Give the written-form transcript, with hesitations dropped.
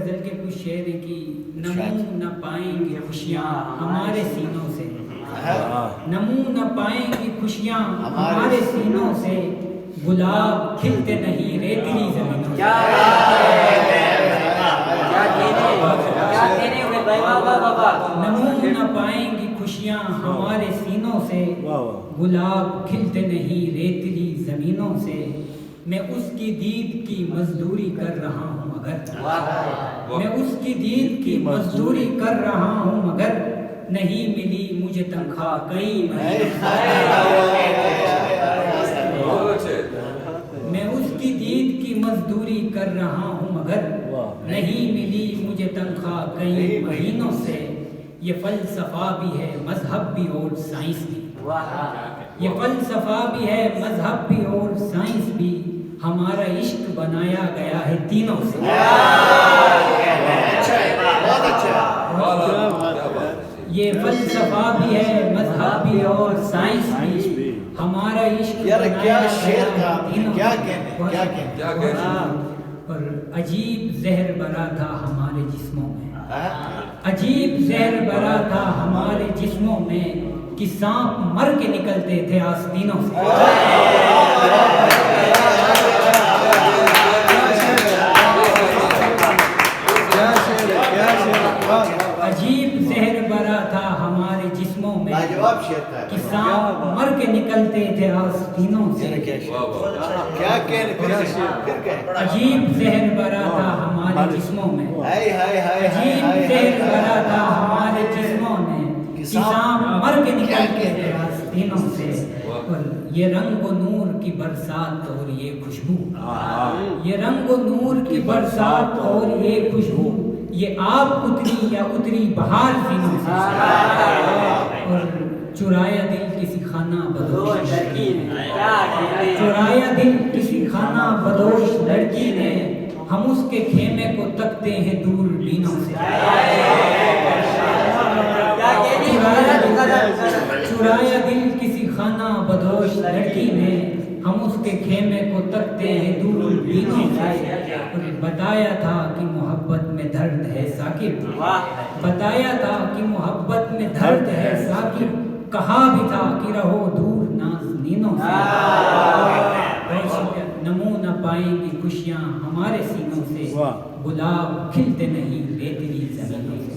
غزل کے کچھ شعر ہیں کہ نمو نہ پائیں گے خوشیاں ہمارے سینوں سے، نمو نہ پائیں گی خوشیاں ہمارے سینوں سے، گلاب کھلتے نہیں ریتلی زمینوں سے۔ نمو نہ پائیں گی خوشیاں ہمارے سینوں سے، گلاب کھلتے نہیں ریتلی زمینوں سے، میں اس کی دید کی مزدوری کر رہا ہوں مگر، میں اس کی دید کی مزدوری کر رہا ہوں مگر، نہیں ملی مجھے تنخواہ کئی مہینوں سے، میں اس کی دید کی مزدوری کر رہا ہوں مگر، نہیں ملی مجھے تنخواہ کئی مہینوں سے۔ یہ فلسفہ بھی ہے مذہب بھی اور سائنس بھی، یہ فلسفہ بھی ہے مذہب بھی اور سائنس بھی، ہمارا عشق بنایا گیا ہے تینوں سے۔ یہ فلسفہ بھی ہے مذہب بھی اور سائنس بھی، ہمارا عشق بنایا گیا ہے تینوں سے۔ اور عجیب زہر بھرا تھا ہمارے جسموں میں، عجیب زہر بھرا تھا ہمارے جسموں میں، کہ سانپ مر کے نکلتے تھے آستینوں سے۔ عجیب زہر بھرا تھا ہمارے جسموں میں، کہ سانپ مر کے نکلتے تھے آستینوں سے۔ عجیب زہر بھرا تھا ہمارے جسموں میں، عجیب زہر بھرا تھا ہمارے جسموں میں، کہ سانپ مر کے نکلتے تھے آستینوں سے۔ اور یہ رنگ و نور کی برسات اور یہ خوشبو، یہ رنگ و نور کی برسات اور یہ خوشبو، یہ آپ اتری یا اتری بہار سینوں سے۔ اور چرایا دل کسی خانہ بدوش لڑکی نے، چرایا دل کسی خانہ بدوش لڑکی نے، ہم اس کے خیمے کو تکتے ہیں دور بینوں سے۔ چرایا دل کسی خانہ بدوش لڑکی نے، ہم اس کے خیمے کو تکتے ہیں دور بینوں سے۔ بتایا تھا کہ محبت میں درد ہے ثاقب، بتایا تھا کہ محبت میں درد ہے ثاقب، کہا بھی تھا کہ رہو دور نازنینوں سے۔ نمو نہ پائیں گی خوشیاں ہمارے سینوں سے، گلاب کھلتے نہیں ریتلی زمینوں سے۔